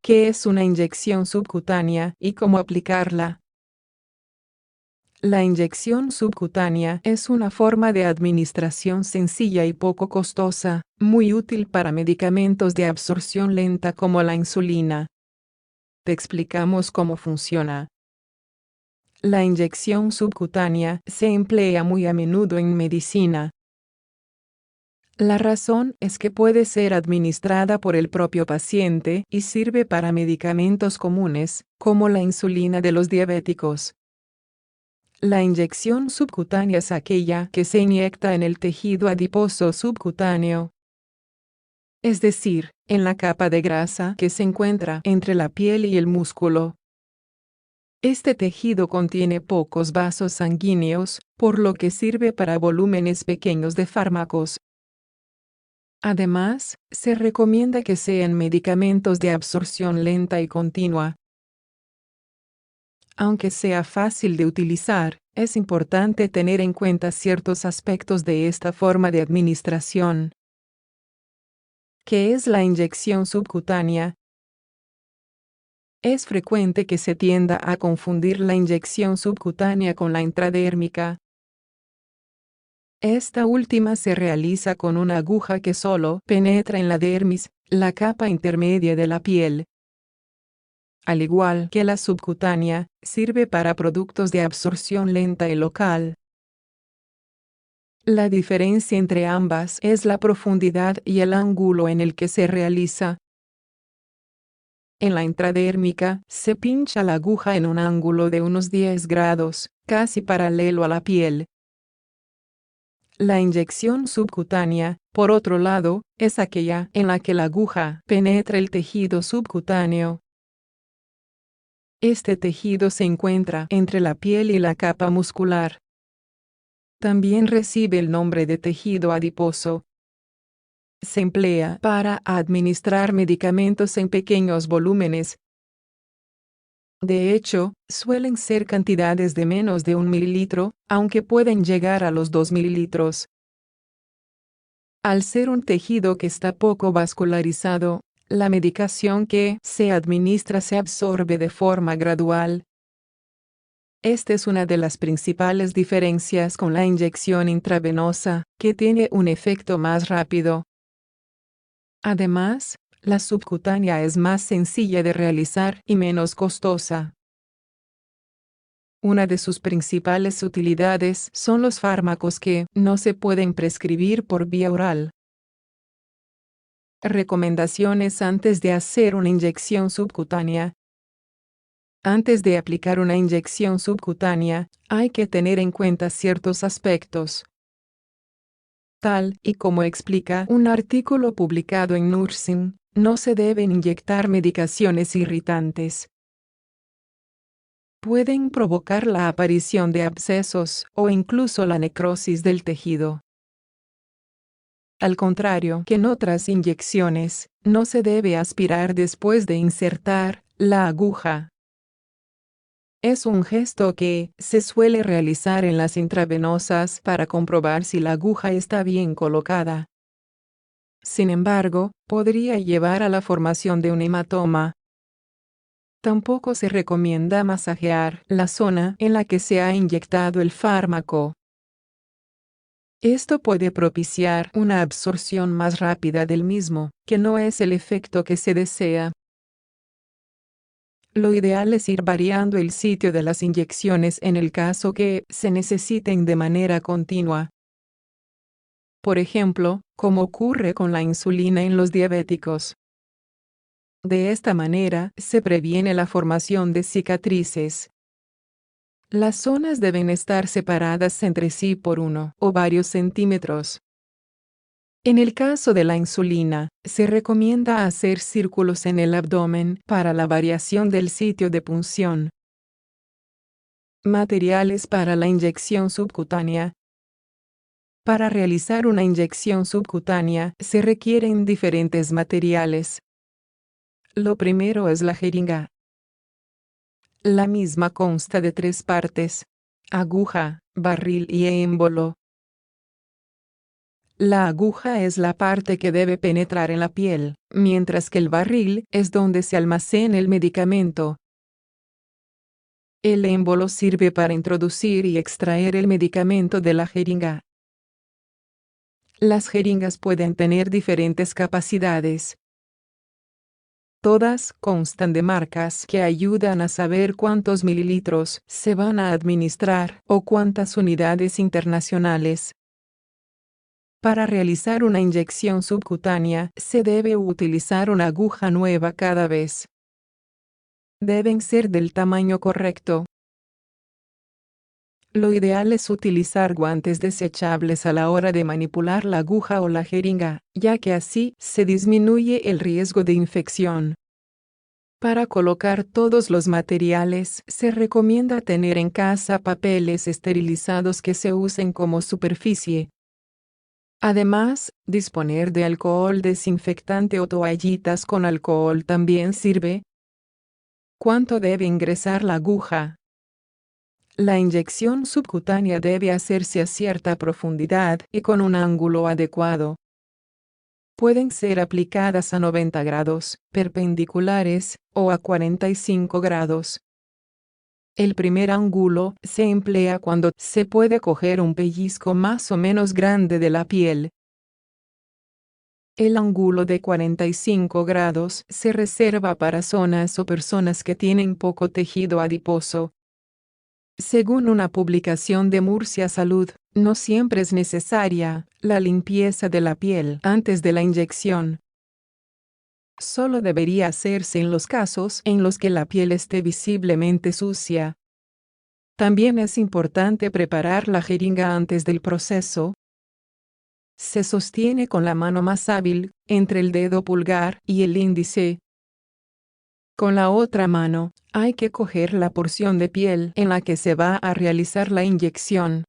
¿Qué es una inyección subcutánea y cómo aplicarla? La inyección subcutánea es una forma de administración sencilla y poco costosa, muy útil para medicamentos de absorción lenta como la insulina. Te explicamos cómo funciona. La inyección subcutánea se emplea muy a menudo en medicina. La razón es que puede ser administrada por el propio paciente y sirve para medicamentos comunes, como la insulina de los diabéticos. La inyección subcutánea es aquella que se inyecta en el tejido adiposo subcutáneo, es decir, en la capa de grasa que se encuentra entre la piel y el músculo. Este tejido contiene pocos vasos sanguíneos, por lo que sirve para volúmenes pequeños de fármacos. Además, se recomienda que sean medicamentos de absorción lenta y continua. Aunque sea fácil de utilizar, es importante tener en cuenta ciertos aspectos de esta forma de administración. ¿Qué es la inyección subcutánea? Es frecuente que se tienda a confundir la inyección subcutánea con la intradérmica. Esta última se realiza con una aguja que solo penetra en la dermis, la capa intermedia de la piel. Al igual que la subcutánea, sirve para productos de absorción lenta y local. La diferencia entre ambas es la profundidad y el ángulo en el que se realiza. En la intradérmica, se pincha la aguja en un ángulo de unos 10 grados, casi paralelo a la piel. La inyección subcutánea, por otro lado, es aquella en la que la aguja penetra el tejido subcutáneo. Este tejido se encuentra entre la piel y la capa muscular. También recibe el nombre de tejido adiposo. Se emplea para administrar medicamentos en pequeños volúmenes. De hecho, suelen ser cantidades de menos de 1 mililitro, aunque pueden llegar a los 2 mililitros. Al ser un tejido que está poco vascularizado, la medicación que se administra se absorbe de forma gradual. Esta es una de las principales diferencias con la inyección intravenosa, que tiene un efecto más rápido. Además, la subcutánea es más sencilla de realizar y menos costosa. Una de sus principales utilidades son los fármacos que no se pueden prescribir por vía oral. Recomendaciones antes de hacer una inyección subcutánea. Antes de aplicar una inyección subcutánea, hay que tener en cuenta ciertos aspectos. Tal y como explica un artículo publicado en Nursing, no se deben inyectar medicaciones irritantes. Pueden provocar la aparición de abscesos o incluso la necrosis del tejido. Al contrario que en otras inyecciones, no se debe aspirar después de insertar la aguja. Es un gesto que se suele realizar en las intravenosas para comprobar si la aguja está bien colocada. Sin embargo, podría llevar a la formación de un hematoma. Tampoco se recomienda masajear la zona en la que se ha inyectado el fármaco. Esto puede propiciar una absorción más rápida del mismo, que no es el efecto que se desea. Lo ideal es ir variando el sitio de las inyecciones en el caso que se necesiten de manera continua. Por ejemplo, como ocurre con la insulina en los diabéticos. De esta manera, se previene la formación de cicatrices. Las zonas deben estar separadas entre sí por 1 o varios centímetros. En el caso de la insulina, se recomienda hacer círculos en el abdomen para la variación del sitio de punción. Materiales para la inyección subcutánea. Para realizar una inyección subcutánea se requieren diferentes materiales. Lo primero es la jeringa. La misma consta de 3 partes: aguja, barril y émbolo. La aguja es la parte que debe penetrar en la piel, mientras que el barril es donde se almacena el medicamento. El émbolo sirve para introducir y extraer el medicamento de la jeringa. Las jeringas pueden tener diferentes capacidades. Todas constan de marcas que ayudan a saber cuántos mililitros se van a administrar o cuántas unidades internacionales. Para realizar una inyección subcutánea, se debe utilizar una aguja nueva cada vez. Deben ser del tamaño correcto. Lo ideal es utilizar guantes desechables a la hora de manipular la aguja o la jeringa, ya que así se disminuye el riesgo de infección. Para colocar todos los materiales, se recomienda tener en casa papeles esterilizados que se usen como superficie. Además, disponer de alcohol desinfectante o toallitas con alcohol también sirve. ¿Cuánto debe ingresar la aguja? La inyección subcutánea debe hacerse a cierta profundidad y con un ángulo adecuado. Pueden ser aplicadas a 90 grados, perpendiculares, o a 45 grados. El primer ángulo se emplea cuando se puede coger un pellizco más o menos grande de la piel. El ángulo de 45 grados se reserva para zonas o personas que tienen poco tejido adiposo. Según una publicación de Murcia Salud, no siempre es necesaria la limpieza de la piel antes de la inyección. Solo debería hacerse en los casos en los que la piel esté visiblemente sucia. También es importante preparar la jeringa antes del proceso. Se sostiene con la mano más hábil, entre el dedo pulgar y el índice. Con la otra mano, hay que coger la porción de piel en la que se va a realizar la inyección.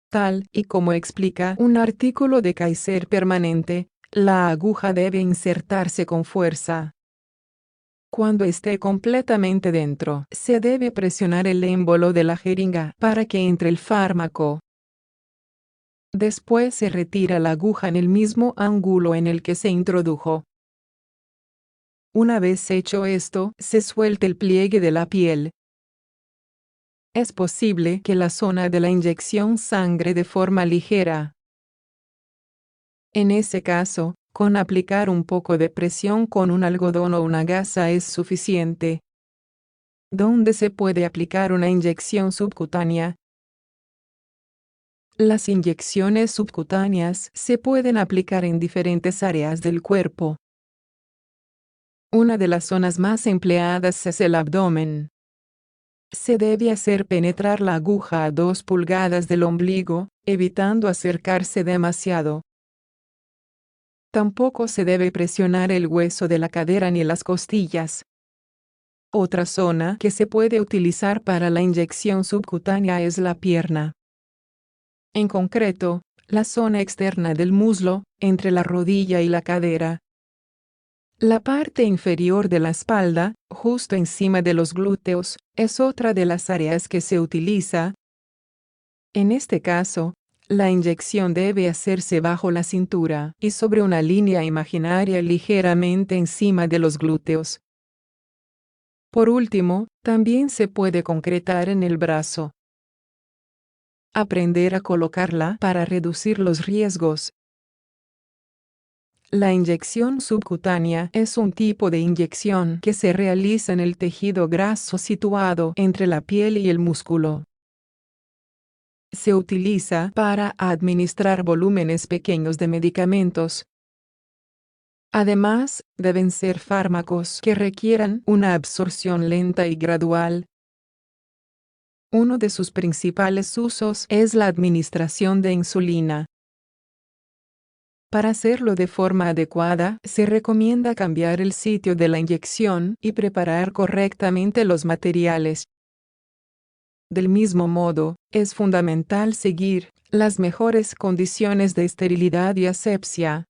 Tal y como explica un artículo de Kaiser Permanente, la aguja debe insertarse con fuerza. Cuando esté completamente dentro, se debe presionar el émbolo de la jeringa para que entre el fármaco. Después se retira la aguja en el mismo ángulo en el que se introdujo. Una vez hecho esto, se suelta el pliegue de la piel. Es posible que la zona de la inyección sangre de forma ligera. En ese caso, con aplicar un poco de presión con un algodón o una gasa es suficiente. ¿Dónde se puede aplicar una inyección subcutánea? Las inyecciones subcutáneas se pueden aplicar en diferentes áreas del cuerpo. Una de las zonas más empleadas es el abdomen. Se debe hacer penetrar la aguja a 2 pulgadas del ombligo, evitando acercarse demasiado. Tampoco se debe presionar el hueso de la cadera ni las costillas. Otra zona que se puede utilizar para la inyección subcutánea es la pierna. En concreto, la zona externa del muslo, entre la rodilla y la cadera. La parte inferior de la espalda, justo encima de los glúteos, es otra de las áreas que se utiliza. En este caso, la inyección debe hacerse bajo la cintura y sobre una línea imaginaria ligeramente encima de los glúteos. Por último, también se puede concretar en el brazo. Aprender a colocarla para reducir los riesgos. La inyección subcutánea es un tipo de inyección que se realiza en el tejido graso situado entre la piel y el músculo. Se utiliza para administrar volúmenes pequeños de medicamentos. Además, deben ser fármacos que requieran una absorción lenta y gradual. Uno de sus principales usos es la administración de insulina. Para hacerlo de forma adecuada, se recomienda cambiar el sitio de la inyección y preparar correctamente los materiales. Del mismo modo, es fundamental seguir las mejores condiciones de esterilidad y asepsia.